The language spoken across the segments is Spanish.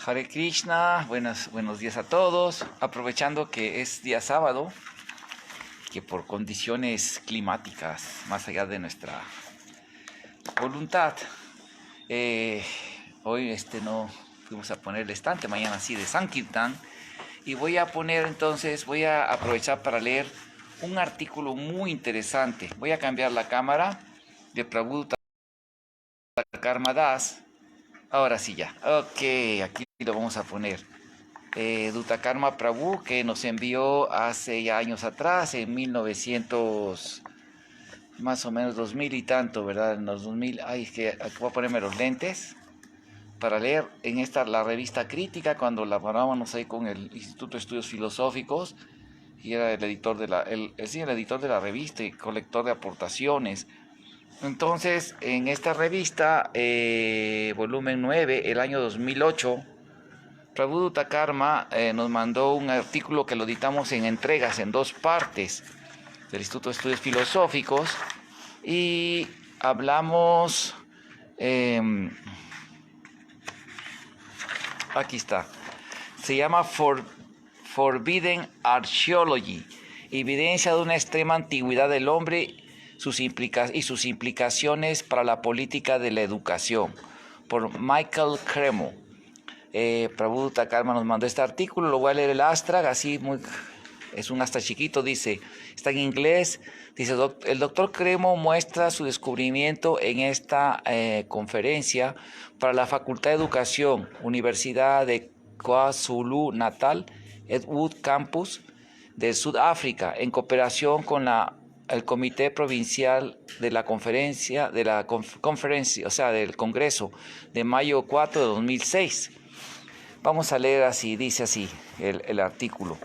Hare Krishna, buenos días a todos. Aprovechando que es día sábado, que por condiciones climáticas, más allá de nuestra voluntad, hoy no fuimos a poner el estante, mañana sí de Sankirtan. Y voy a aprovechar para leer un artículo muy interesante. Voy a cambiar la cámara de Prabhu Karma Das. Ahora sí ya. Ok, aquí lo vamos a poner. Dutta Prabhu, que nos envió hace ya años atrás, en 1900, más o menos 2000 y tanto, ¿verdad? En los 2000, es que aquí voy a ponerme los lentes para leer en la revista Crítica, cuando laborábamos ahí con el Instituto de Estudios Filosóficos, y era el editor el editor de la revista y colector de aportaciones. Entonces, en esta revista, volumen 9, el año 2008, Prabhu Dutta Karma nos mandó un artículo que lo editamos en entregas, en dos partes, del Instituto de Estudios Filosóficos, y hablamos, aquí está, se llama Forbidden Archaeology, evidencia de una extrema antigüedad del hombre y sus implicaciones para la política de la educación, por Michael Cremo. Prabhu Dutta Karma nos mandó este artículo, lo voy a leer el Astra, es un Astra chiquito, dice, está en inglés, dice, el doctor Cremo muestra su descubrimiento en esta conferencia para la Facultad de Educación, Universidad de KwaZulu-Natal, Edwood Campus de Sudáfrica, en cooperación con el Comité Provincial de la Conferencia, o sea, del Congreso de mayo 4 de 2006. Vamos a leer así, dice así el artículo.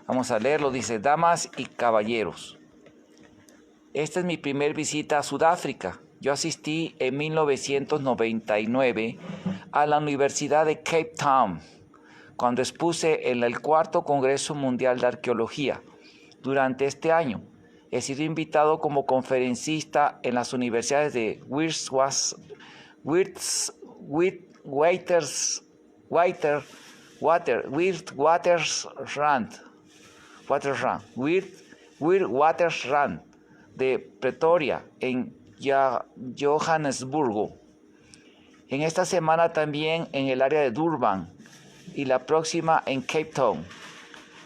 Vamos a leerlo, dice: damas y caballeros, esta es mi primer visita a Sudáfrica. Yo asistí en 1999 a la Universidad de Cape Town, cuando expuse en el cuarto Congreso Mundial de Arqueología. Durante este año he sido invitado como conferencista en las universidades de Witwatersrand de Pretoria, en Johannesburgo. En esta semana también en el área de Durban y la próxima en Cape Town.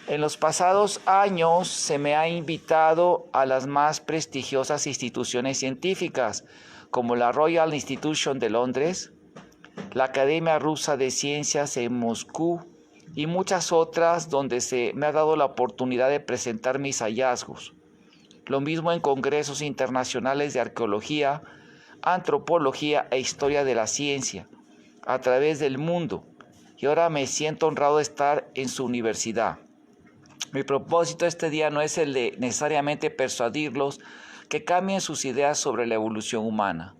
En los pasados años se me ha invitado a las más prestigiosas instituciones científicas, como la Royal Institution de Londres, la Academia Rusa de Ciencias en Moscú y muchas otras, donde se me ha dado la oportunidad de presentar mis hallazgos. Lo mismo en congresos internacionales de arqueología, antropología e historia de la ciencia a través del mundo. Y ahora me siento honrado de estar en su universidad. Mi propósito este día no es el de necesariamente persuadirlos que cambien sus ideas sobre la evolución humana.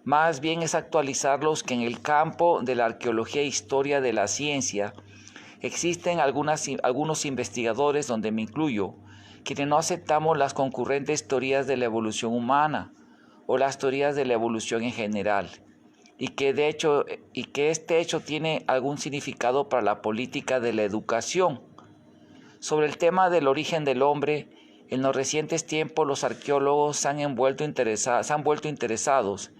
Más bien es actualizarlos que en el campo de la arqueología e historia de la ciencia existen algunos investigadores, donde me incluyo, quienes no aceptamos las concurrentes teorías de la evolución humana o las teorías de la evolución en general, y que este hecho tiene algún significado para la política de la educación. Sobre el tema del origen del hombre, en los recientes tiempos los arqueólogos se han vuelto interesados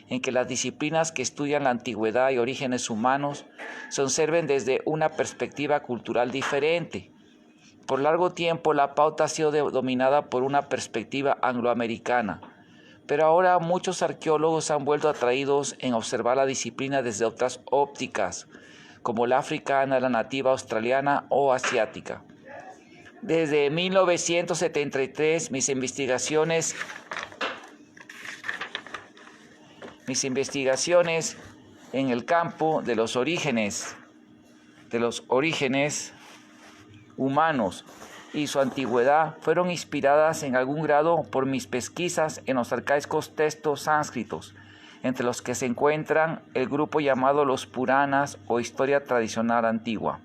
en que las disciplinas que estudian la antigüedad y orígenes humanos se observen desde una perspectiva cultural diferente. Por largo tiempo la pauta ha sido dominada por una perspectiva angloamericana, pero ahora muchos arqueólogos se han vuelto atraídos en observar la disciplina desde otras ópticas, como la africana, la nativa australiana o asiática. Desde 1973 mis investigaciones en el campo de los orígenes humanos y su antigüedad fueron inspiradas en algún grado por mis pesquisas en los arcaicos textos sánscritos, entre los que se encuentran el grupo llamado los Puranas o historia tradicional antigua.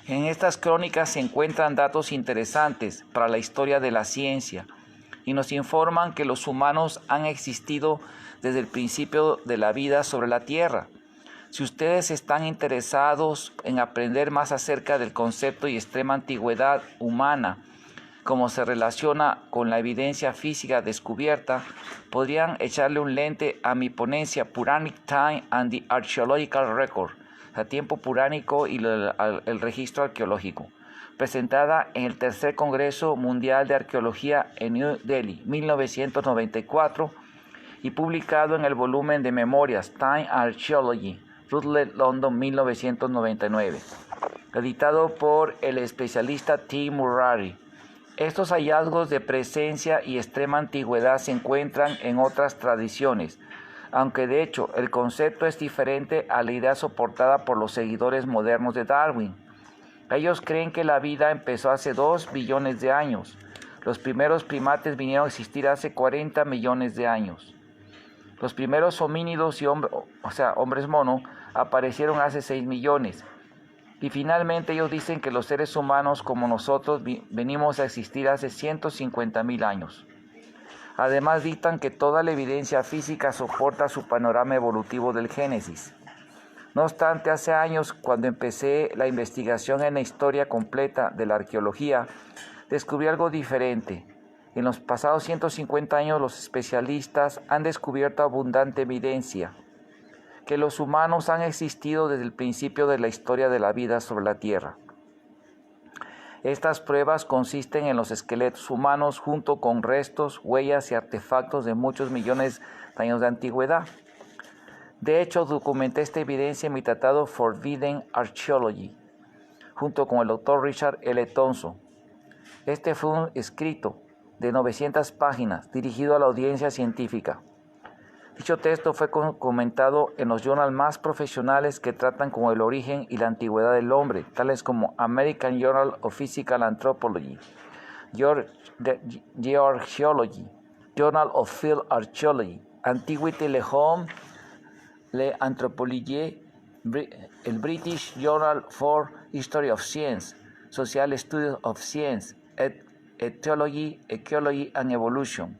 En estas crónicas se encuentran datos interesantes para la historia de la ciencia y nos informan que los humanos han existido desde el principio de la vida sobre la Tierra. Si ustedes están interesados en aprender más acerca del concepto y extrema antigüedad humana, cómo se relaciona con la evidencia física descubierta, podrían echarle un lente a mi ponencia Puranic Time and the Archaeological Record, el tiempo puránico y el registro arqueológico, presentada en el Tercer Congreso Mundial de Arqueología en New Delhi, 1994, y publicado en el volumen de memorias Time Archaeology, Routledge, London, 1999, editado por el especialista T. Murray. Estos hallazgos de presencia y extrema antigüedad se encuentran en otras tradiciones, aunque de hecho el concepto es diferente a la idea soportada por los seguidores modernos de Darwin. Ellos creen que la vida empezó hace 2 billones de años. Los primeros primates vinieron a existir hace 40 millones de años. Los primeros homínidos y hombres mono aparecieron hace 6 millones. Y finalmente ellos dicen que los seres humanos como nosotros venimos a existir hace 150.000 años. Además dictan que toda la evidencia física soporta su panorama evolutivo del Génesis. No obstante, hace años, cuando empecé la investigación en la historia completa de la arqueología, descubrí algo diferente. En los pasados 150 años los especialistas han descubierto abundante evidencia que los humanos han existido desde el principio de la historia de la vida sobre la Tierra. Estas pruebas consisten en los esqueletos humanos junto con restos, huellas y artefactos de muchos millones de años de antigüedad. De hecho, documenté esta evidencia en mi tratado Forbidden Archaeology, junto con el Dr. Richard L. Thompson. Este fue un escrito de 900 páginas dirigido a la audiencia científica. Dicho texto fue comentado en los journals más profesionales que tratan con el origen y la antigüedad del hombre, tales como American Journal of Physical Anthropology, Georgiology, Journal of Field Archaeology, Antiquity Le Homme, Le Anthropologie, el British Journal for History of Science, Social Studies of Science, Ethology, Ecology and Evolution.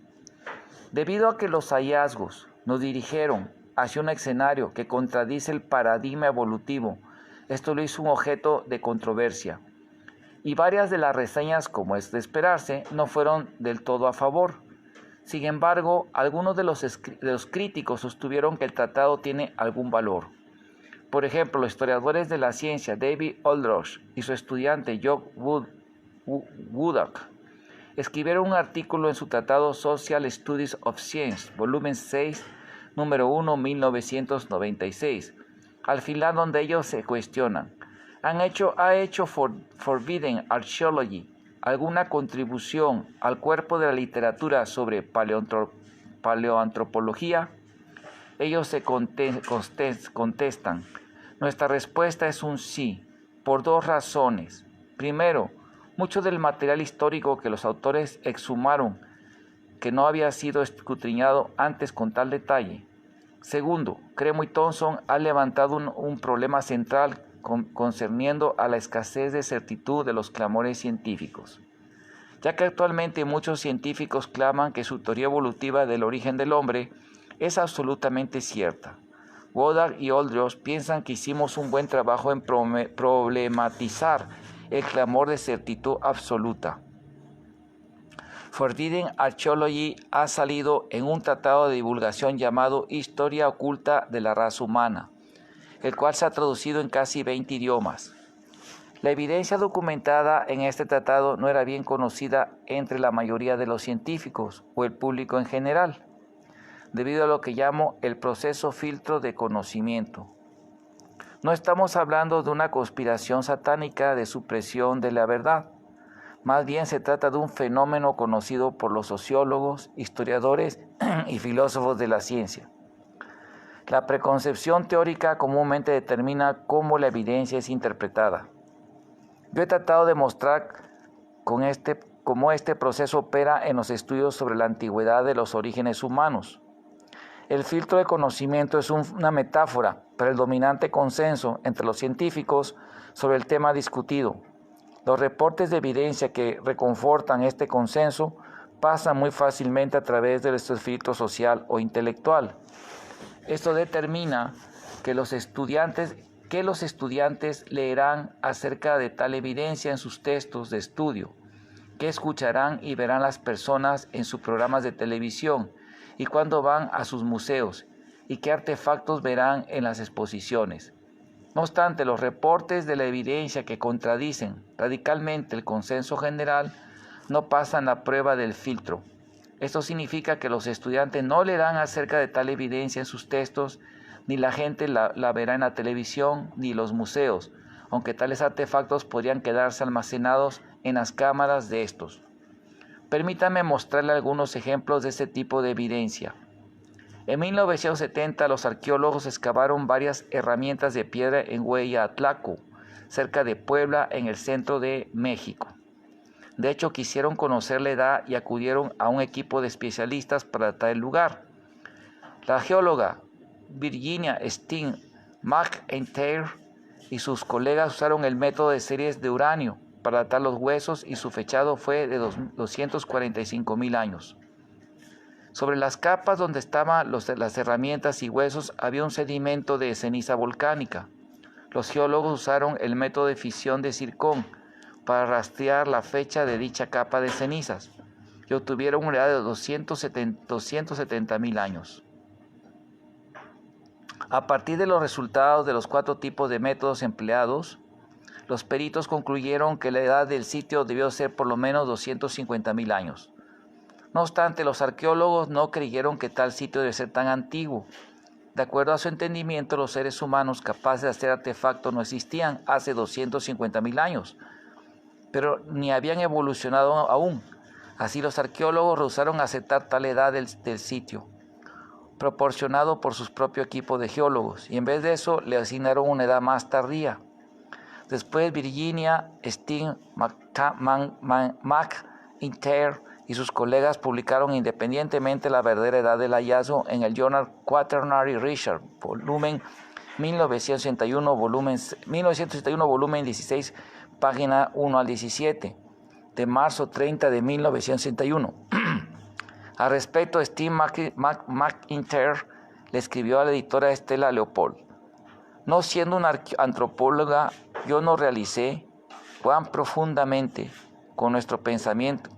Debido a que los hallazgos nos dirigieron hacia un escenario que contradice el paradigma evolutivo, esto lo hizo un objeto de controversia. Y varias de las reseñas, como es de esperarse, no fueron del todo a favor. Sin embargo, algunos de los críticos sostuvieron que el tratado tiene algún valor. Por ejemplo, los historiadores de la ciencia David Aldrich y su estudiante Jock Woodcock escribieron un artículo en su tratado Social Studies of Science, volumen 6, número 1, 1996, al final donde ellos se cuestionan, ¿ha hecho Forbidden Archaeology alguna contribución al cuerpo de la literatura sobre paleoantropología? Ellos se contestan, nuestra respuesta es un sí, por 2 razones. Primero, mucho del material histórico que los autores exhumaron que no había sido escudriñado antes con tal detalle. Segundo, Cremo y Thompson han levantado un problema central concerniendo a la escasez de certitud de los clamores científicos, ya que actualmente muchos científicos claman que su teoría evolutiva del origen del hombre es absolutamente cierta. Woodcock y Aldrich piensan que hicimos un buen trabajo en problematizar el clamor de certitud absoluta. Forbidden Archaeology ha salido en un tratado de divulgación llamado Historia Oculta de la Raza Humana, el cual se ha traducido en casi 20 idiomas. La evidencia documentada en este tratado no era bien conocida entre la mayoría de los científicos o el público en general, debido a lo que llamo el proceso filtro de conocimiento. No estamos hablando de una conspiración satánica de supresión de la verdad. Más bien se trata de un fenómeno conocido por los sociólogos, historiadores y filósofos de la ciencia. La preconcepción teórica comúnmente determina cómo la evidencia es interpretada. Yo he tratado de mostrar cómo este proceso opera en los estudios sobre la antigüedad de los orígenes humanos. El filtro de conocimiento es una metáfora para el dominante consenso entre los científicos sobre el tema discutido. Los reportes de evidencia que reconfortan este consenso pasan muy fácilmente a través de este filtro social o intelectual. Esto determina que los estudiantes leerán acerca de tal evidencia en sus textos de estudio, qué escucharán y verán las personas en sus programas de televisión y cuando van a sus museos, y qué artefactos verán en las exposiciones. No obstante, los reportes de la evidencia que contradicen radicalmente el consenso general no pasan la prueba del filtro. Esto significa que los estudiantes no leerán acerca de tal evidencia en sus textos, ni la gente la verá en la televisión, ni los museos, aunque tales artefactos podrían quedarse almacenados en las cámaras de estos. Permítame mostrarle algunos ejemplos de este tipo de evidencia. En 1970, los arqueólogos excavaron varias herramientas de piedra en Hueyatlaco, cerca de Puebla, en el centro de México. De hecho, quisieron conocer la edad y acudieron a un equipo de especialistas para tratar el lugar. La geóloga Virginia Steen McIntyre y sus colegas usaron el método de series de uranio para datar los huesos y su fechado fue de 245.000 años. Sobre las capas donde estaban las herramientas y huesos había un sedimento de ceniza volcánica. Los geólogos usaron el método de fisión de zircón para rastrear la fecha de dicha capa de cenizas y obtuvieron una edad de 270.000 años. A partir de los resultados de los 4 tipos de métodos empleados, los peritos concluyeron que la edad del sitio debió ser por lo menos 250.000 años. No obstante, los arqueólogos no creyeron que tal sitio debe ser tan antiguo. De acuerdo a su entendimiento, los seres humanos capaces de hacer artefactos no existían hace 250.000 años, pero ni habían evolucionado aún. Así los arqueólogos rehusaron aceptar tal edad del sitio, proporcionado por su propio equipo de geólogos, y en vez de eso le asignaron una edad más tardía. Después Virginia Steen McIntyre y sus colegas publicaron independientemente la verdadera edad del hallazgo en el Journal Quaternary Research, volumen 1961, volumen 16, página 1 al 17, de marzo 30 de 1961. Al respecto, Steen McIntyre le escribió a la editora Stella Leopold: no siendo una antropóloga, yo no realicé cuán profundamente con nuestro pensamiento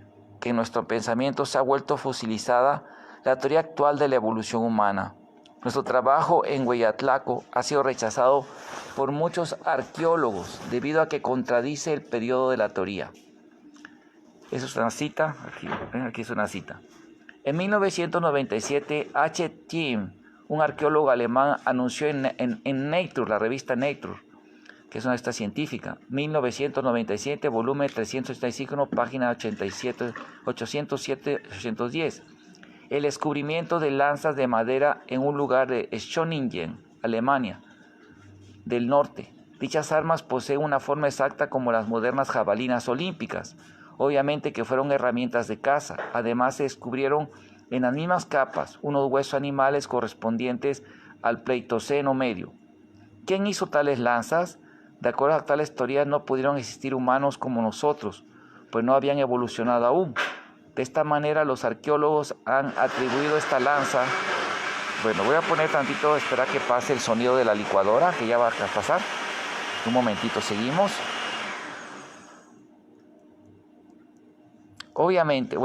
se ha vuelto fosilizada la teoría actual de la evolución humana. Nuestro trabajo en Hueyatlaco ha sido rechazado por muchos arqueólogos debido a que contradice el periodo de la teoría. Eso es una cita, aquí es una cita. En 1997, H. Thiem, un arqueólogo alemán, anunció en Nature, la revista Nature, que es una revista científica, 1997, volumen 365, página 807-810, el descubrimiento de lanzas de madera en un lugar de Schöningen, Alemania del Norte. Dichas armas poseen una forma exacta como las modernas jabalinas olímpicas, obviamente que fueron herramientas de caza. Además se descubrieron en las mismas capas unos huesos animales correspondientes al Pleistoceno medio. ¿Quién hizo tales lanzas? De acuerdo a tales teorías, no pudieron existir humanos como nosotros, pues no habían evolucionado aún. De esta manera, los arqueólogos han atribuido esta lanza. Bueno, voy a poner tantito, esperar que pase el sonido de la licuadora, que ya va a pasar. Un momentito, seguimos. Obviamente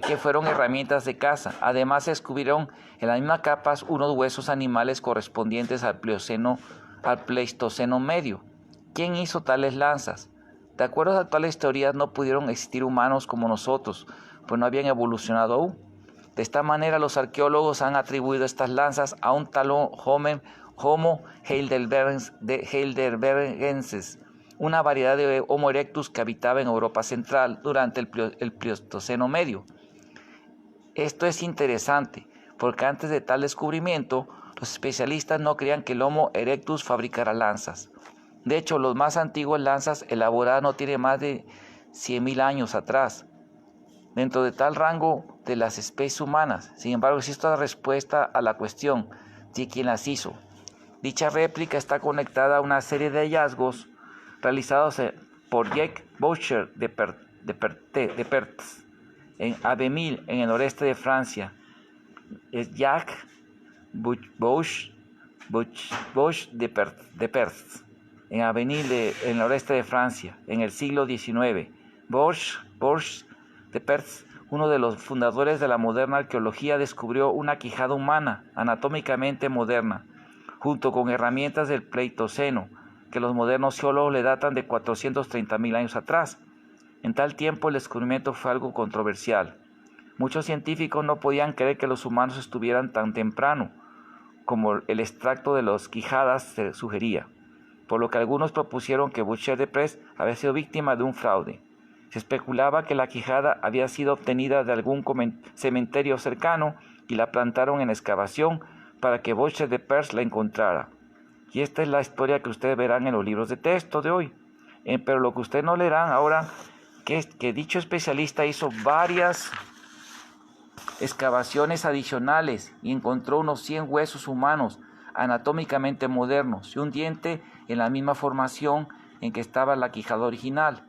que fueron herramientas de caza. Además se descubrieron en las mismas capas unos huesos animales correspondientes al Pleistoceno medio. ¿Quién hizo tales lanzas? De acuerdo a las actuales teorías, no pudieron existir humanos como nosotros, pues no habían evolucionado aún. De esta manera, los arqueólogos han atribuido estas lanzas a un tal Homo heidelbergensis, una variedad de Homo erectus que habitaba en Europa Central durante el Pleistoceno medio. Esto es interesante, porque antes de tal descubrimiento, los especialistas no creían que el Homo erectus fabricara lanzas. De hecho, los más antiguos lanzas elaboradas no tienen más de 100.000 años atrás, dentro de tal rango de las especies humanas. Sin embargo, existe una respuesta a la cuestión de quién las hizo. Dicha réplica está conectada a una serie de hallazgos realizados por Jacques Boucher de Perthes, en Abbeville, en el noreste de Francia, es Jacques Boucher de Perth, en Avenil, en el noreste de Francia, en el siglo XIX. Boucher de Perth, uno de los fundadores de la moderna arqueología, descubrió una quijada humana anatómicamente moderna, junto con herramientas del Pleistoceno, que los modernos geólogos le datan de 430.000 años atrás. En tal tiempo el descubrimiento fue algo controversial. Muchos científicos no podían creer que los humanos estuvieran tan temprano, como el extracto de las quijadas se sugería, por lo que algunos propusieron que Boucher de Perth había sido víctima de un fraude. Se especulaba que la quijada había sido obtenida de algún cementerio cercano y la plantaron en excavación para que Boucher de Perth la encontrara. Y esta es la historia que ustedes verán en los libros de texto de hoy. Pero lo que ustedes no leerán ahora, que dicho especialista hizo varias excavaciones adicionales y encontró unos 100 huesos humanos anatómicamente modernos y un diente en la misma formación en que estaba la quijada original.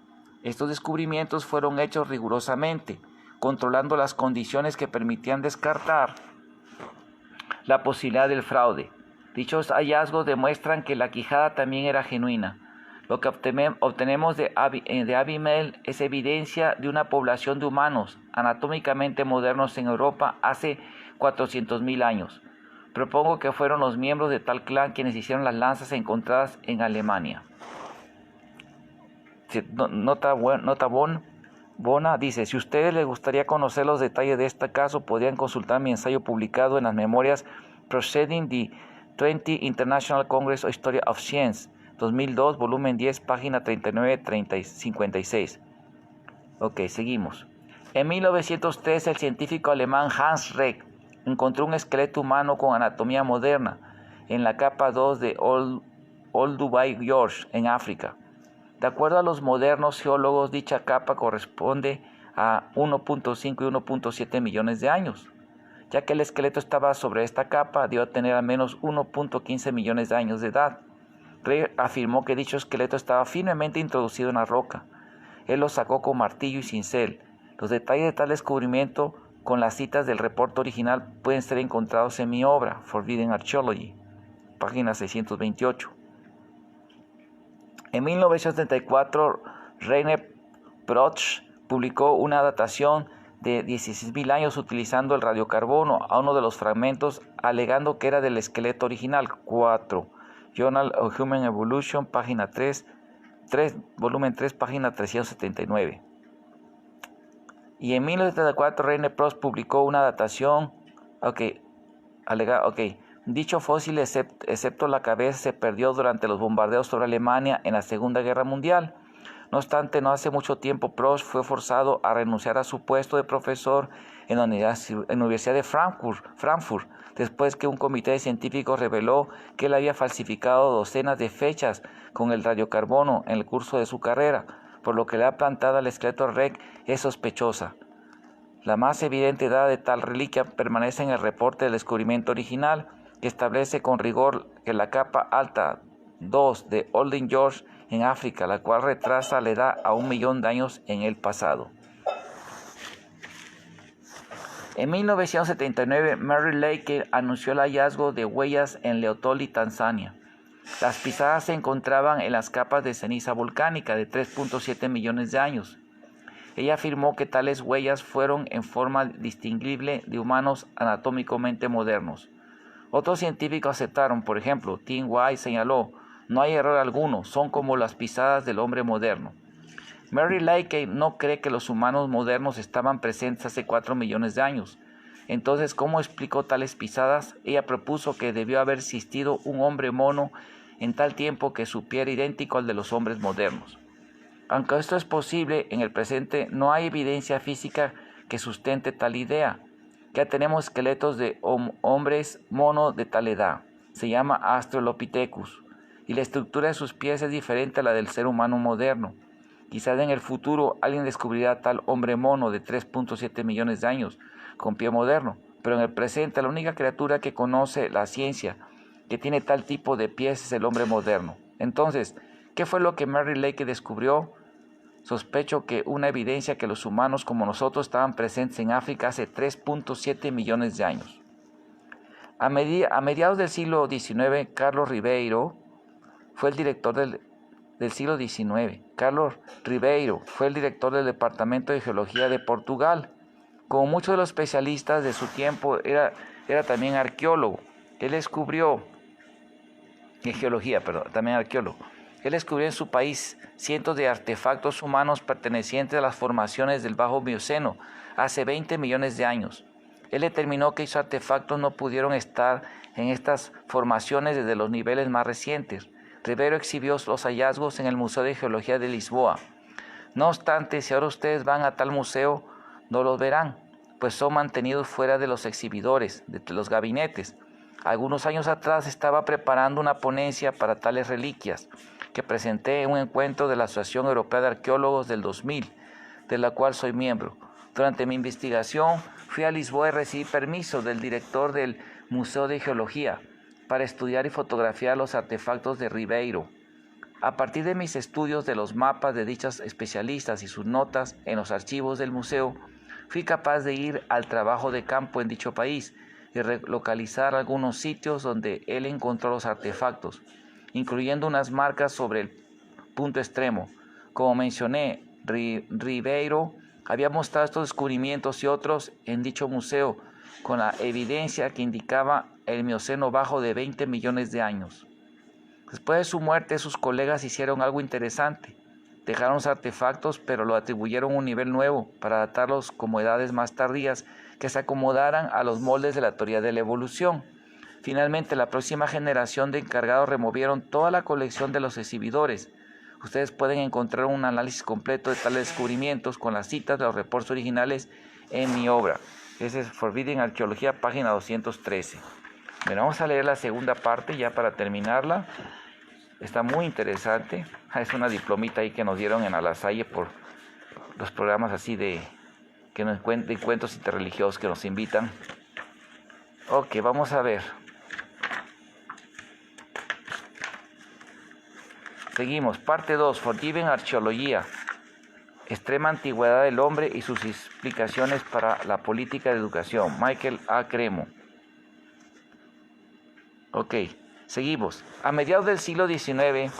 Estos descubrimientos fueron hechos rigurosamente, controlando las condiciones que permitían descartar la posibilidad del fraude. Dichos hallazgos demuestran que la quijada también era genuina. Lo que obtenemos de Abimael es evidencia de una población de humanos anatómicamente modernos en Europa hace 400.000 años. Propongo que fueron los miembros de tal clan quienes hicieron las lanzas encontradas en Alemania. Nota Bona dice, si a ustedes les gustaría conocer los detalles de este caso, podrían consultar mi ensayo publicado en las memorias Proceeding the 20 International Congress of History of Science, 2002, volumen 10, página 39-56. Ok, seguimos. En 1903, el científico alemán Hans Reck encontró un esqueleto humano con anatomía moderna en la capa 2 de Olduvai Gorge, en África. De acuerdo a los modernos geólogos, dicha capa corresponde a 1.5 y 1.7 millones de años. Ya que el esqueleto estaba sobre esta capa, debió tener al menos 1.15 millones de años de edad. Reck afirmó que dicho esqueleto estaba firmemente introducido en la roca. Él lo sacó con martillo y cincel. Los detalles de tal descubrimiento, con las citas del reporte original, pueden ser encontrados en mi obra, Forbidden Archaeology, página 628. En 1974, René Proch publicó una datación de 16.000 años utilizando el radiocarbono a uno de los fragmentos, alegando que era del esqueleto original. 4. Journal of Human Evolution, página 3, volumen 3, página 379. Y en 1974, René Proch publicó una datación, dicho fósil, excepto la cabeza, se perdió durante los bombardeos sobre Alemania en la Segunda Guerra Mundial. No obstante, no hace mucho tiempo Proch fue forzado a renunciar a su puesto de profesor en la Universidad de Frankfurt, después que un comité de científicos reveló que él había falsificado docenas de fechas con el radiocarbono en el curso de su carrera, por lo que la plantada al esqueleto Reck es sospechosa. La más evidente data de tal reliquia permanece en el reporte del descubrimiento original, que establece con rigor que la capa alta 2 de Olden George en África, la cual retrasa la edad a 1 millón de años en el pasado. En 1979, Mary Laker anunció el hallazgo de huellas en Leotoli, Tanzania. Las pisadas se encontraban en las capas de ceniza volcánica de 3.7 millones de años. Ella afirmó que tales huellas fueron en forma distinguible de humanos anatómicamente modernos. Otros científicos aceptaron, por ejemplo, Tim White señaló, no hay error alguno, son como las pisadas del hombre moderno. Mary Laker no cree que los humanos modernos estaban presentes hace 4 millones de años. Entonces, ¿cómo explicó tales pisadas? Ella propuso que debió haber existido un hombre mono en tal tiempo que su pie era idéntico al de los hombres modernos. Aunque esto es posible, en el presente no hay evidencia física que sustente tal idea. Ya tenemos esqueletos de hombres mono de tal edad. Se llama Australopithecus. Y la estructura de sus pies es diferente a la del ser humano moderno. Quizás en el futuro alguien descubrirá tal hombre mono de 3.7 millones de años con pie moderno, pero en el presente la única criatura que conoce la ciencia que tiene tal tipo de pies es el hombre moderno. Entonces, ¿qué fue lo que Mary Laker descubrió? Sospecho que una evidencia que los humanos como nosotros estaban presentes en África hace 3.7 millones de años. A mediados del siglo XIX, Carlos Ribeiro fue el director del siglo XIX. Carlos Ribeiro fue el director del Departamento de Geología de Portugal. Como muchos de los especialistas de su tiempo, era también arqueólogo. Él descubrió, en geología, perdón, también arqueólogo. Él descubrió en su país cientos de artefactos humanos pertenecientes a las formaciones del Bajo Mioceno hace 20 millones de años. Él determinó que esos artefactos no pudieron estar en estas formaciones desde los niveles más recientes. Ribeiro exhibió los hallazgos en el Museo de Geología de Lisboa. No obstante, si ahora ustedes van a tal museo, no los verán, pues son mantenidos fuera de los exhibidores, de los gabinetes. Algunos años atrás estaba preparando una ponencia para tales reliquias, que presenté en un encuentro de la Asociación Europea de Arqueólogos del 2000, de la cual soy miembro. Durante mi investigación, fui a Lisboa y recibí permiso del director del Museo de Geología para estudiar y fotografiar los artefactos de Ribeiro. A partir de mis estudios de los mapas de dichos especialistas y sus notas en los archivos del museo, fui capaz de ir al trabajo de campo en dicho país y localizar algunos sitios donde él encontró los artefactos, incluyendo unas marcas sobre el punto extremo. Como mencioné, Ribeiro había mostrado estos descubrimientos y otros en dicho museo, con la evidencia que indicaba el Mioceno bajo de 20 millones de años. Después de su muerte, sus colegas hicieron algo interesante. Dejaron los artefactos, pero lo atribuyeron a un nivel nuevo para datarlos como edades más tardías que se acomodaran a los moldes de la teoría de la evolución. Finalmente, la próxima generación de encargados removieron toda la colección de los exhibidores. Ustedes pueden encontrar un análisis completo de tales descubrimientos con las citas de los reportes originales en mi obra. Ese es Forbidden Arqueología, página 213. Bueno, vamos a leer la segunda parte ya para terminarla. Está muy interesante. Es una diplomita ahí que nos dieron en La Salle por los programas así de encuentros interreligiosos que nos invitan. Ok, vamos a ver. Seguimos, parte 2, Forbidden Arqueología, extrema antigüedad del hombre y sus explicaciones para la política de educación, Michael A. Cremo. Ok, seguimos. A mediados del siglo XIX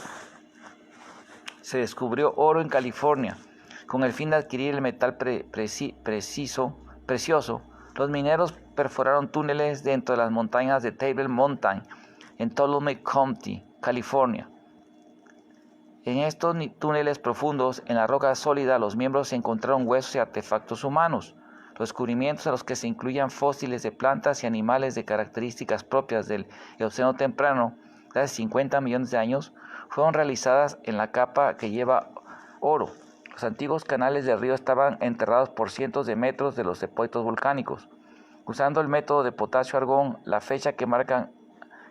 se descubrió oro en California. Con el fin de adquirir el metal precioso, los mineros perforaron túneles dentro de las montañas de Table Mountain, en Ptolemy County, California. En estos túneles profundos, en la roca sólida, los miembros encontraron huesos y artefactos humanos. Los descubrimientos a los que se incluían fósiles de plantas y animales de características propias del Eoceno temprano, de hace 50 millones de años, fueron realizadas en la capa que lleva oro. Los antiguos canales del río estaban enterrados por cientos de metros de los depósitos volcánicos. Usando el método de potasio-argón, la fecha que marcan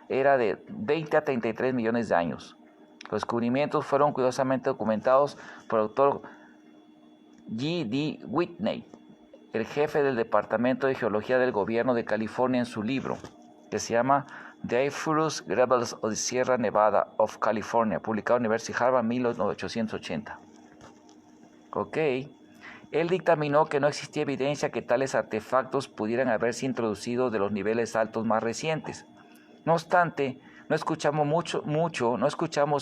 era de 20 a 33 millones de años. Los descubrimientos fueron cuidadosamente documentados por el doctor G. D. Whitney, el jefe del Departamento de Geología del Gobierno de California, en su libro, que se llama The Aphorous Gravels of the Sierra Nevada of California, publicado en la Universidad de Harvard en 1880. Ok. Él dictaminó que no existía evidencia que tales artefactos pudieran haberse introducido de los niveles altos más recientes. No obstante, no escuchamos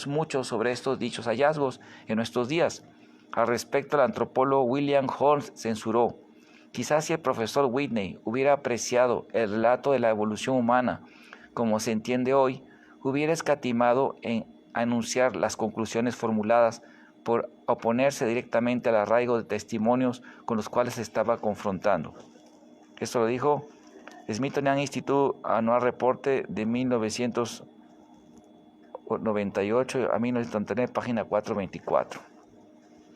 mucho sobre estos dichos hallazgos en nuestros días. Al respecto, el antropólogo William Holmes censuró: quizás si el profesor Whitney hubiera apreciado el relato de la evolución humana como se entiende hoy, hubiera escatimado en anunciar las conclusiones formuladas por oponerse directamente al arraigo de testimonios con los cuales se estaba confrontando. Esto lo dijo Smithsonian Institute Annual Reporte de 1998 a 1999, página 424.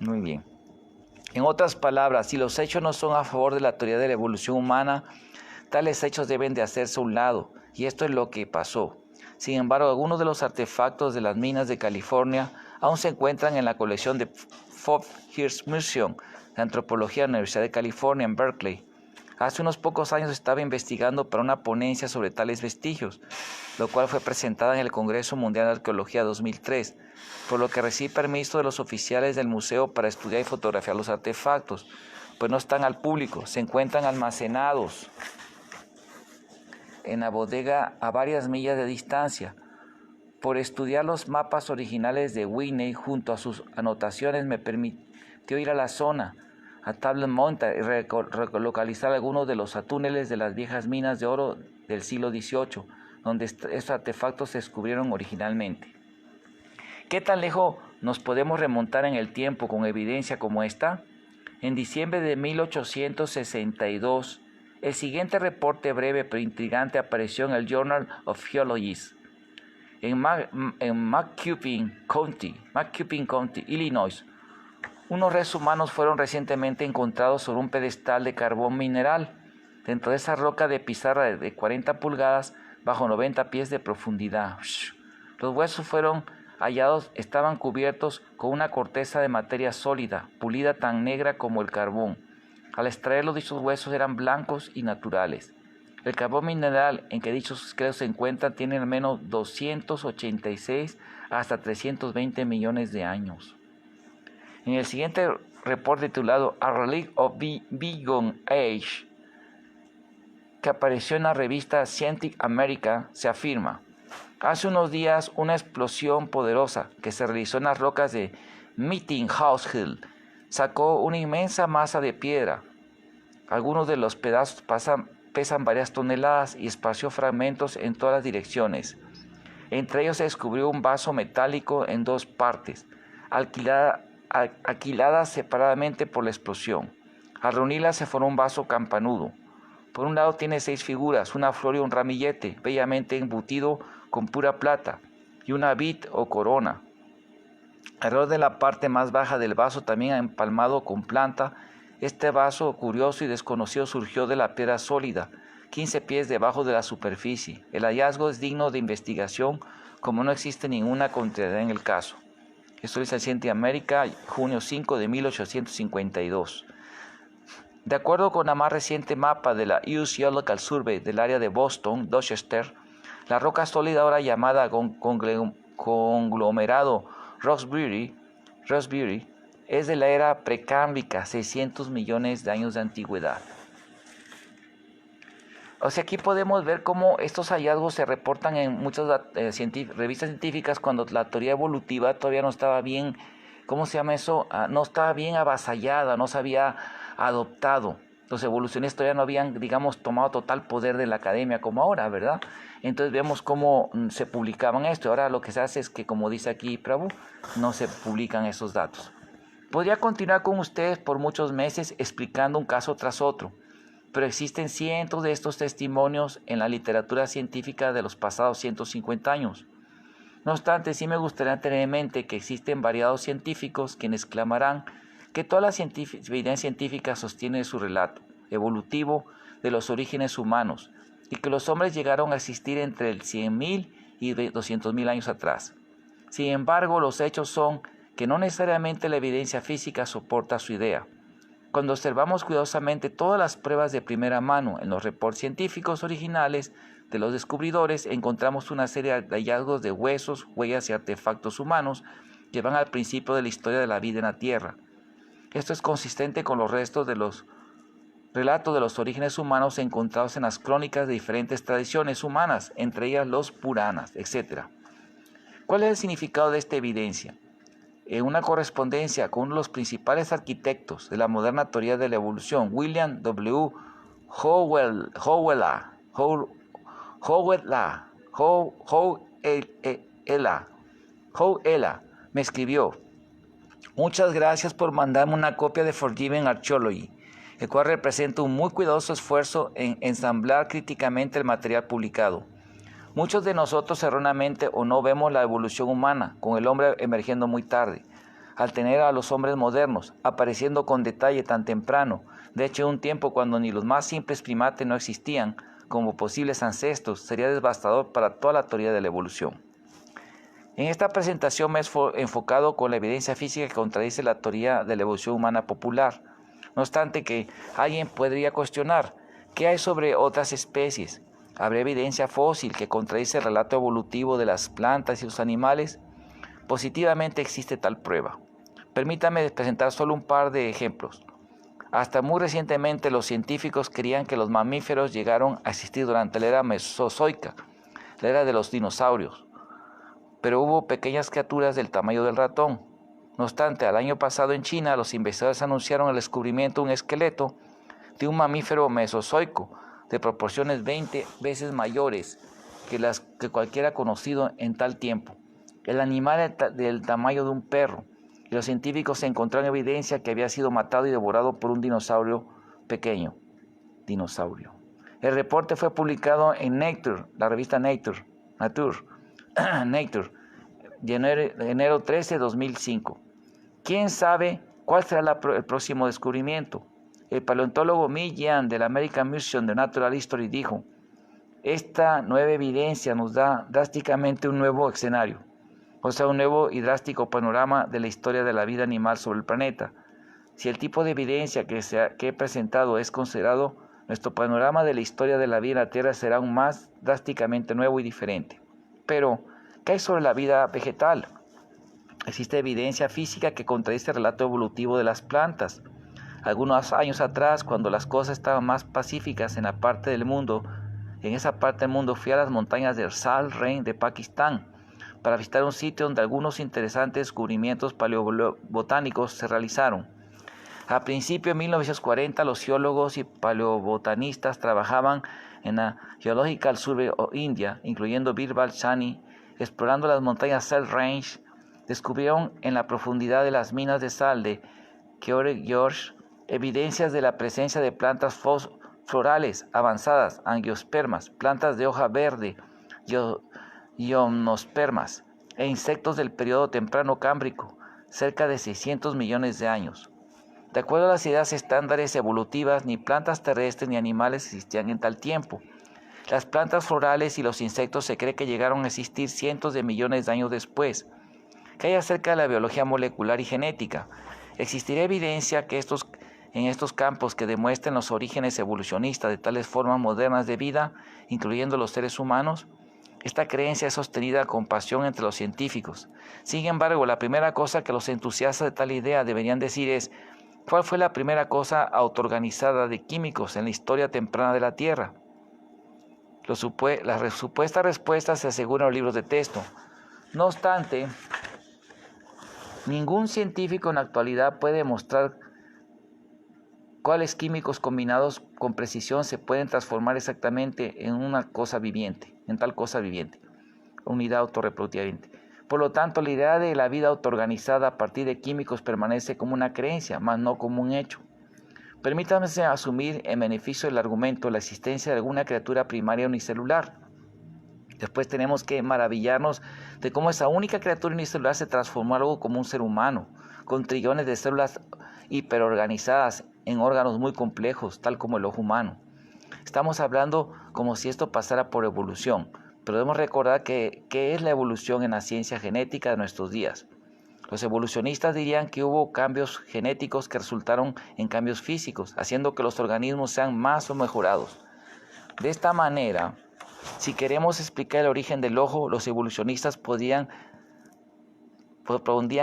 Muy bien. En otras palabras, si los hechos no son a favor de la teoría de la evolución humana, tales hechos deben de hacerse a un lado, y esto es lo que pasó. Sin embargo, algunos de los artefactos de las minas de California aún se encuentran en la colección de Fort Pierce Museum de Antropología de la Universidad de California en Berkeley. Hace unos pocos años estaba investigando para una ponencia sobre tales vestigios, lo cual fue presentada en el Congreso Mundial de Arqueología 2003, por lo que recibí permiso de los oficiales del museo para estudiar y fotografiar los artefactos, pues no están al público, se encuentran almacenados en la bodega a varias millas de distancia. Por estudiar los mapas originales de Whitney junto a sus anotaciones me permitió ir a la zona, a Table Mountain, y relocalizar algunos de los túneles de las viejas minas de oro del siglo XVIII, donde estos artefactos se descubrieron originalmente. ¿Qué tan lejos nos podemos remontar en el tiempo con evidencia como esta? En diciembre de 1862, el siguiente reporte breve pero intrigante apareció en el Journal of Geology. En McCuppin County, Illinois, unos restos humanos fueron recientemente encontrados sobre un pedestal de carbón mineral. Dentro de esa roca de pizarra de 40 pulgadas, bajo 90 pies de profundidad. Los huesos fueron hallados, estaban cubiertos con una corteza de materia sólida, pulida tan negra como el carbón. Al extraerlos, dichos huesos eran blancos y naturales. El carbón mineral en que dichos esqueletos se encuentran tiene al menos 286 hasta 320 millones de años. En el siguiente reporte titulado A Relic of Bygone Age, que apareció en la revista Scientific American, se afirma: hace unos días una explosión poderosa que se realizó en las rocas de Meeting House Hill sacó una inmensa masa de piedra. Algunos de los pedazos pesan varias toneladas y esparció fragmentos en todas las direcciones. Entre ellos se descubrió un vaso metálico en dos partes, alquiladas separadamente por la explosión. Al reunirlas se formó un vaso campanudo. Por un lado tiene 6 figuras, una flor y un ramillete, bellamente embutido con pura plata, y una vid o corona. Alrededor de la parte más baja del vaso, también empalmado con planta, este vaso curioso y desconocido surgió de la piedra sólida, 15 pies debajo de la superficie. El hallazgo es digno de investigación, como no existe ninguna contrariedad en el caso. Esto es el Scientific American, junio 5 de 1852. De acuerdo con la más reciente mapa de la US Geological Survey del área de Boston, Dorchester, la roca sólida ahora llamada conglomerado Roxbury es de la era precámbrica, 600 millones de años de antigüedad. O sea, aquí podemos ver cómo estos hallazgos se reportan en muchas revistas científicas cuando la teoría evolutiva todavía no estaba bien, ¿cómo se llama eso? No estaba bien avasallada, no se había adoptado. Los evolucionistas todavía no habían, digamos, tomado total poder de la academia como ahora, ¿verdad? Entonces vemos cómo se publicaban esto. Ahora lo que se hace es que, como dice aquí Prabhu, no se publican esos datos. Podría continuar con ustedes por muchos meses explicando un caso tras otro, pero existen cientos de estos testimonios en la literatura científica de los pasados 150 años. No obstante, sí me gustaría tener en mente que existen variados científicos quienes clamarán que toda la evidencia científica sostiene su relato evolutivo de los orígenes humanos y que los hombres llegaron a existir entre el 100.000 y 200.000 años atrás. Sin embargo, los hechos son que no necesariamente la evidencia física soporta su idea. Cuando observamos cuidadosamente todas las pruebas de primera mano en los reportes científicos originales de los descubridores, encontramos una serie de hallazgos de huesos, huellas y artefactos humanos que van al principio de la historia de la vida en la Tierra. Esto es consistente con los restos de los relatos de los orígenes humanos encontrados en las crónicas de diferentes tradiciones humanas, entre ellas los Puranas, etc. ¿Cuál es el significado de esta evidencia? En una correspondencia con uno de los principales arquitectos de la moderna teoría de la evolución, William W. Howella, me escribió: muchas gracias por mandarme una copia de Forgiven Archaeology, el cual representa un muy cuidadoso esfuerzo en ensamblar críticamente el material publicado. Muchos de nosotros erróneamente o no vemos la evolución humana, con el hombre emergiendo muy tarde, al tener a los hombres modernos apareciendo con detalle tan temprano, de hecho un tiempo cuando ni los más simples primates no existían como posibles ancestros, sería devastador para toda la teoría de la evolución. En esta presentación me he enfocado con la evidencia física que contradice la teoría de la evolución humana popular. No obstante que alguien podría cuestionar, ¿qué hay sobre otras especies? ¿Habrá evidencia fósil que contradice el relato evolutivo de las plantas y los animales? Positivamente existe tal prueba. Permítame presentar solo un par de ejemplos. Hasta muy recientemente los científicos creían que los mamíferos llegaron a existir durante la era mesozoica, la era de los dinosaurios, pero hubo pequeñas criaturas del tamaño del ratón. No obstante, al año pasado en China, los investigadores anunciaron el descubrimiento de un esqueleto de un mamífero mesozoico de proporciones 20 veces mayores que las que cualquiera conocido en tal tiempo. El animal del tamaño de un perro, y los científicos encontraron evidencia que había sido matado y devorado por un dinosaurio pequeño. El reporte fue publicado en Nature, la revista Nature, de enero 13 de 2005. ¿Quién sabe cuál será el próximo descubrimiento? El paleontólogo Mi Yan del American Museum of Natural History dijo: esta nueva evidencia nos da drásticamente un nuevo escenario, o sea, un nuevo y drástico panorama de la historia de la vida animal sobre el planeta. Si el tipo de evidencia que he presentado es considerado, nuestro panorama de la historia de la vida en la Tierra será aún más drásticamente nuevo y diferente. Pero, ¿qué hay sobre la vida vegetal? Existe evidencia física que contradice el relato evolutivo de las plantas. Algunos años atrás, cuando las cosas estaban más pacíficas en esa parte del mundo, fui a las montañas del Sal Rain de Pakistán para visitar un sitio donde algunos interesantes descubrimientos paleobotánicos se realizaron. A principios de 1940, los geólogos y paleobotanistas trabajaban en la Geological Survey of India, incluyendo Birbal Sahni, explorando las montañas Sal Range. Descubrieron en la profundidad de las minas de sal de Keore George evidencias de la presencia de plantas florales avanzadas, angiospermas, plantas de hoja verde, gimnospermas e insectos del periodo temprano cámbrico, cerca de 600 millones de años. De acuerdo a las ideas estándares evolutivas, ni plantas terrestres ni animales existían en tal tiempo. Las plantas florales y los insectos se cree que llegaron a existir cientos de millones de años después. ¿Qué hay acerca de la biología molecular y genética? ¿Existirá evidencia en estos campos que demuestren los orígenes evolucionistas de tales formas modernas de vida, incluyendo los seres humanos? Esta creencia es sostenida con pasión entre los científicos. Sin embargo, la primera cosa que los entusiastas de tal idea deberían decir es: ¿cuál fue la primera cosa autoorganizada de químicos en la historia temprana de la Tierra? Las supuestas respuestas se aseguran en los libros de texto. No obstante, ningún científico en la actualidad puede demostrar cuáles químicos combinados con precisión se pueden transformar exactamente en tal cosa viviente, unidad autorreproductiva. Por lo tanto, la idea de la vida autoorganizada a partir de químicos permanece como una creencia, más no como un hecho. Permítanme asumir en beneficio del argumento la existencia de alguna criatura primaria unicelular. Después tenemos que maravillarnos de cómo esa única criatura unicelular se transformó en algo como un ser humano, con trillones de células hiperorganizadas en órganos muy complejos, tal como el ojo humano. Estamos hablando como si esto pasara por evolución, pero debemos recordar que es la evolución en la ciencia genética de nuestros días. Los evolucionistas dirían que hubo cambios genéticos que resultaron en cambios físicos, haciendo que los organismos sean más o mejorados. De esta manera, si queremos explicar el origen del ojo, los evolucionistas propondrían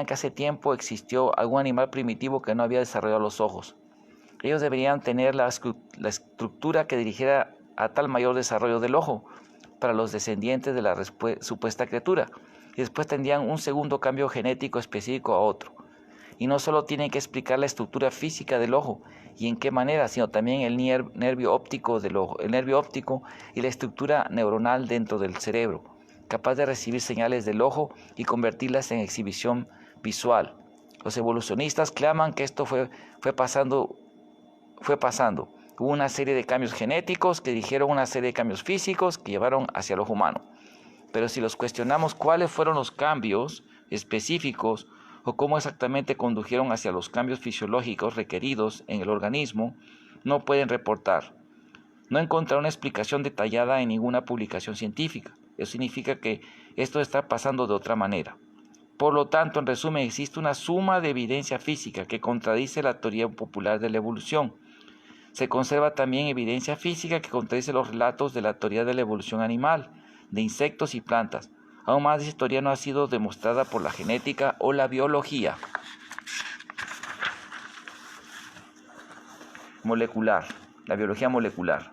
que hace tiempo existió algún animal primitivo que no había desarrollado los ojos. Ellos deberían tener la estructura que dirigiera a tal mayor desarrollo del ojo para los descendientes de la supuesta criatura, y después tendrían un segundo cambio genético específico a otro. Y no solo tienen que explicar la estructura física del ojo y en qué manera, sino también el nervio óptico del ojo, el nervio óptico y la estructura neuronal dentro del cerebro, capaz de recibir señales del ojo y convertirlas en exhibición visual. Los evolucionistas claman que esto fue pasando. Hubo una serie de cambios genéticos que dirigieron una serie de cambios físicos que llevaron hacia el ojo humano. Pero si los cuestionamos cuáles fueron los cambios específicos o cómo exactamente condujeron hacia los cambios fisiológicos requeridos en el organismo, no pueden reportar. No encontraron una explicación detallada en ninguna publicación científica. Eso significa que esto está pasando de otra manera. Por lo tanto, en resumen, existe una suma de evidencia física que contradice la teoría popular de la evolución. Se conserva también evidencia física que contradice los relatos de la teoría de la evolución animal, de insectos y plantas. Aún más, esta teoría no ha sido demostrada por la genética o la biología. molecular, la biología molecular.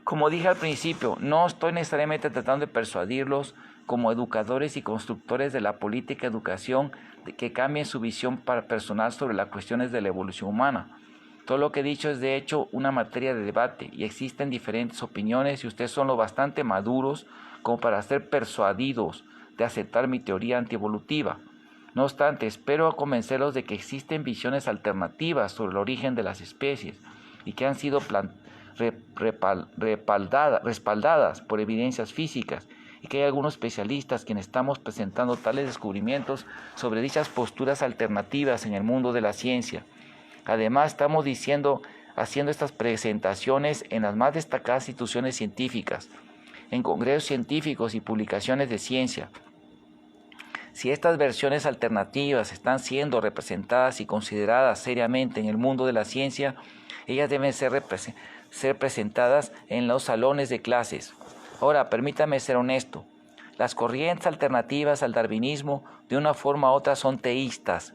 Como dije al principio, no estoy necesariamente tratando de persuadirlos como educadores y constructores de la política de educación de que cambien su visión personal sobre las cuestiones de la evolución humana. Todo lo que he dicho es de hecho una materia de debate y existen diferentes opiniones y ustedes son lo bastante maduros como para ser persuadidos de aceptar mi teoría antievolutiva. No obstante, espero convencerlos de que existen visiones alternativas sobre el origen de las especies y que han sido respaldadas por evidencias físicas y que hay algunos especialistas quienes estamos presentando tales descubrimientos sobre dichas posturas alternativas en el mundo de la ciencia. Además, estamos haciendo estas presentaciones en las más destacadas instituciones científicas, en congresos científicos y publicaciones de ciencia. Si estas versiones alternativas están siendo representadas y consideradas seriamente en el mundo de la ciencia, ellas deben ser presentadas en los salones de clases. Ahora, permítame ser honesto. Las corrientes alternativas al darwinismo, de una forma u otra, son teístas.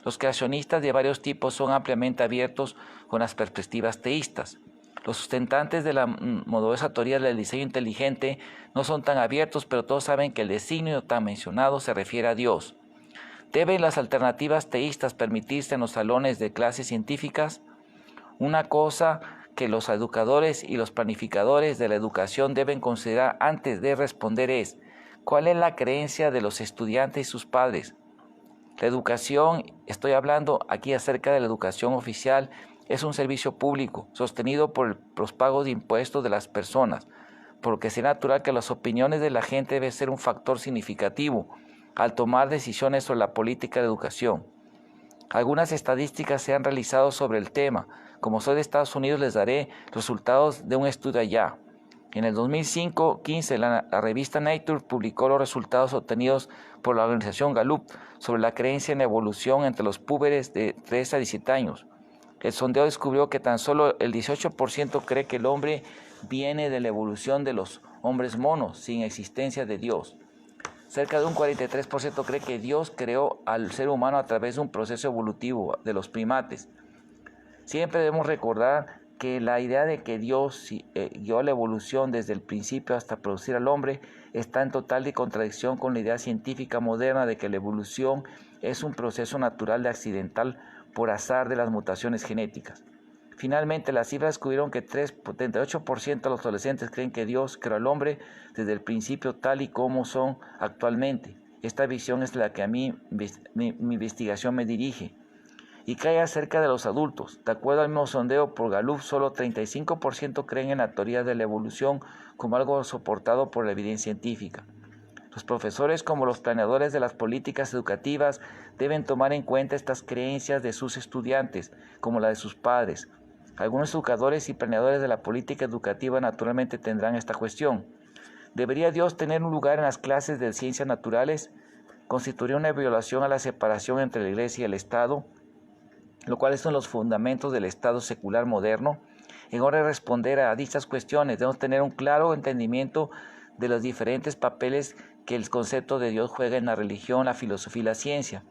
Los creacionistas de varios tipos son ampliamente abiertos con las perspectivas teístas. Los sustentantes de la modesta teoría del diseño inteligente no son tan abiertos, pero todos saben que el designio tan mencionado se refiere a Dios. ¿Deben las alternativas teístas permitirse en los salones de clases científicas? Una cosa que los educadores y los planificadores de la educación deben considerar antes de responder es: ¿cuál es la creencia de los estudiantes y sus padres? La educación, estoy hablando aquí acerca de la educación oficial, es un servicio público sostenido por los pagos de impuestos de las personas, por lo que es natural que las opiniones de la gente deben ser un factor significativo al tomar decisiones sobre la política de educación. Algunas estadísticas se han realizado sobre el tema. Como soy de Estados Unidos, les daré resultados de un estudio allá. En el 2015, la revista Nature publicó los resultados obtenidos por la organización Gallup sobre la creencia en la evolución entre los púberes de 3 a 17 años. El sondeo descubrió que tan solo el 18% cree que el hombre viene de la evolución de los hombres monos, sin existencia de Dios. Cerca de un 43% cree que Dios creó al ser humano a través de un proceso evolutivo de los primates. Siempre debemos recordar que la idea de que Dios guió la evolución desde el principio hasta producir al hombre está en total contradicción con la idea científica moderna de que la evolución es un proceso natural de accidental por azar de las mutaciones genéticas. Finalmente, las cifras descubrieron que 38% de los adolescentes creen que Dios creó al hombre desde el principio tal y como son actualmente. Esta visión es la que a mí mi investigación me dirige. Y que hay acerca de los adultos. De acuerdo al mismo sondeo por Gallup, solo 35% creen en la teoría de la evolución como algo soportado por la evidencia científica. Los profesores, como los planeadores de las políticas educativas, deben tomar en cuenta estas creencias de sus estudiantes, como la de sus padres. Algunos educadores y planeadores de la política educativa naturalmente tendrán esta cuestión. ¿Debería Dios tener un lugar en las clases de ciencias naturales? ¿Constituiría una violación a la separación entre la Iglesia y el Estado? Lo cual son los fundamentos del Estado secular moderno. En hora de responder a dichas cuestiones, debemos tener un claro entendimiento de los diferentes papeles que el concepto de Dios juega en la religión, la filosofía y la ciencia.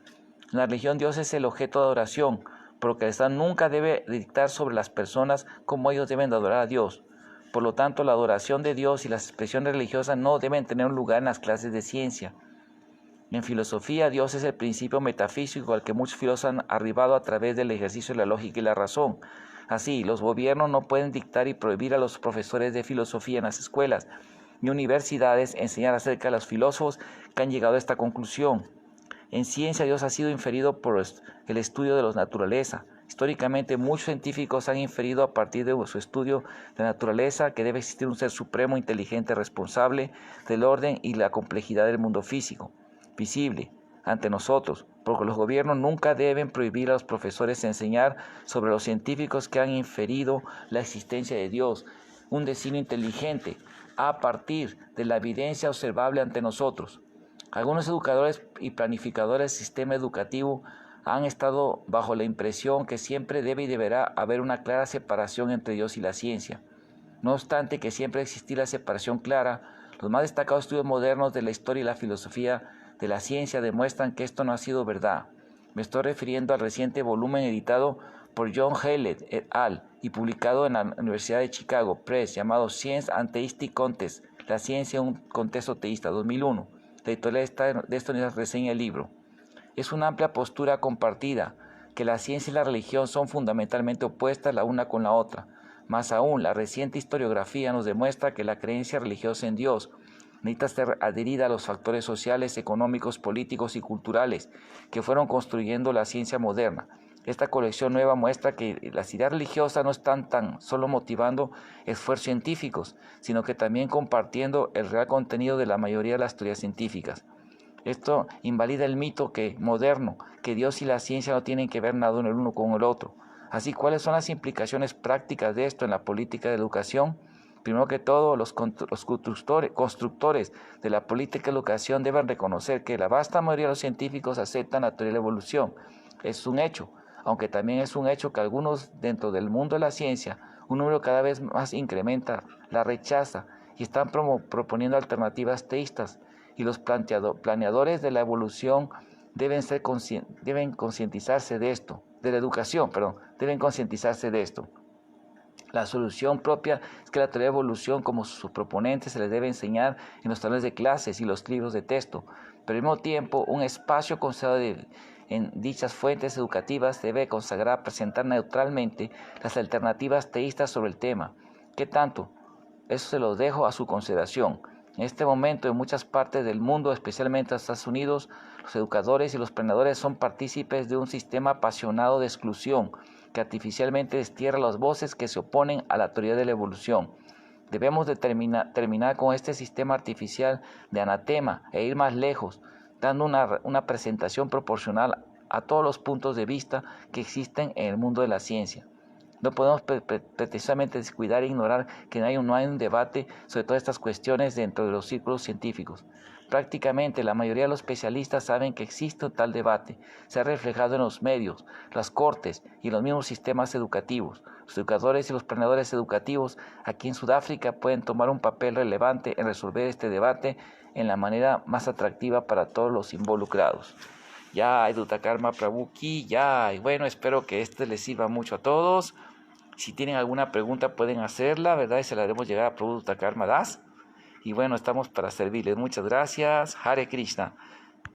En la religión, Dios es el objeto de adoración, por lo que el Estado nunca debe dictar sobre las personas cómo ellos deben de adorar a Dios. Por lo tanto, la adoración de Dios y las expresiones religiosas no deben tener un lugar en las clases de ciencia. En filosofía, Dios es el principio metafísico al que muchos filósofos han arribado a través del ejercicio de la lógica y la razón. Así, los gobiernos no pueden dictar y prohibir a los profesores de filosofía en las escuelas ni universidades enseñar acerca de los filósofos que han llegado a esta conclusión. En ciencia, Dios ha sido inferido por el estudio de la naturaleza. Históricamente, muchos científicos han inferido a partir de su estudio de la naturaleza que debe existir un ser supremo, inteligente, responsable del orden y la complejidad del mundo físico visible ante nosotros, porque los gobiernos nunca deben prohibir a los profesores enseñar sobre los científicos que han inferido la existencia de Dios, un designio inteligente, a partir de la evidencia observable ante nosotros. Algunos educadores y planificadores del sistema educativo han estado bajo la impresión que siempre debe y deberá haber una clara separación entre Dios y la ciencia. No obstante que siempre existir la separación clara, los más destacados estudios modernos de la historia y la filosofía de la ciencia demuestran que esto no ha sido verdad. Me estoy refiriendo al reciente volumen editado por John Hallett et al. Y publicado en la Universidad de Chicago Press, llamado Science and Theistic Contest, la ciencia en un contexto teísta, 2001. La editorial de esta universidad reseña el libro. Es una amplia postura compartida, que la ciencia y la religión son fundamentalmente opuestas la una con la otra. Más aún, la reciente historiografía nos demuestra que la creencia religiosa en Dios necesita ser adherida a los factores sociales, económicos, políticos y culturales que fueron construyendo la ciencia moderna. Esta colección nueva muestra que las ideas religiosas no están tan solo motivando esfuerzos científicos, sino que también compartiendo el real contenido de la mayoría de las teorías científicas. Esto invalida el mito moderno, que Dios y la ciencia no tienen que ver nada el uno con el otro. Así, ¿cuáles son las implicaciones prácticas de esto en la política de educación? Primero que todo, los constructores de la política de educación deben reconocer que la vasta mayoría de los científicos aceptan la teoría de la evolución. Es un hecho, aunque también es un hecho que algunos dentro del mundo de la ciencia, un número cada vez más incrementa, la rechaza y están proponiendo alternativas teístas, y los planeadores de la evolución deben concientizarse de esto, de la educación, deben concientizarse de esto. La solución propia es que la teoría de evolución, como sus proponentes, se les debe enseñar en los talones de clases y los libros de texto, pero al mismo tiempo un espacio considerado en dichas fuentes educativas debe consagrar, presentar neutralmente las alternativas teístas sobre el tema. ¿Qué tanto? Eso se lo dejo a su consideración. En este momento, en muchas partes del mundo, especialmente en Estados Unidos, los educadores y los planeadores son partícipes de un sistema apasionado de exclusión que artificialmente destierra las voces que se oponen a la teoría de la evolución. Debemos terminar con este sistema artificial de anatema e ir más lejos, dando una presentación proporcional a todos los puntos de vista que existen en el mundo de la ciencia. No podemos precisamente descuidar e ignorar que no hay un debate sobre todas estas cuestiones dentro de los círculos científicos. Prácticamente la mayoría de los especialistas saben que existe un tal debate. Se ha reflejado en los medios, las cortes y los mismos sistemas educativos. Los educadores y los planeadores educativos aquí en Sudáfrica pueden tomar un papel relevante en resolver este debate en la manera más atractiva para todos los involucrados. Ya, Dutakarma Prabhu Ki, ya. Y bueno, espero que les sirva mucho a todos. Si tienen alguna pregunta pueden hacerla, ¿verdad? Y se la haremos llegar a Prabhu Dutakarma Das. Y bueno, estamos para servirles. Muchas gracias. Hare Krishna.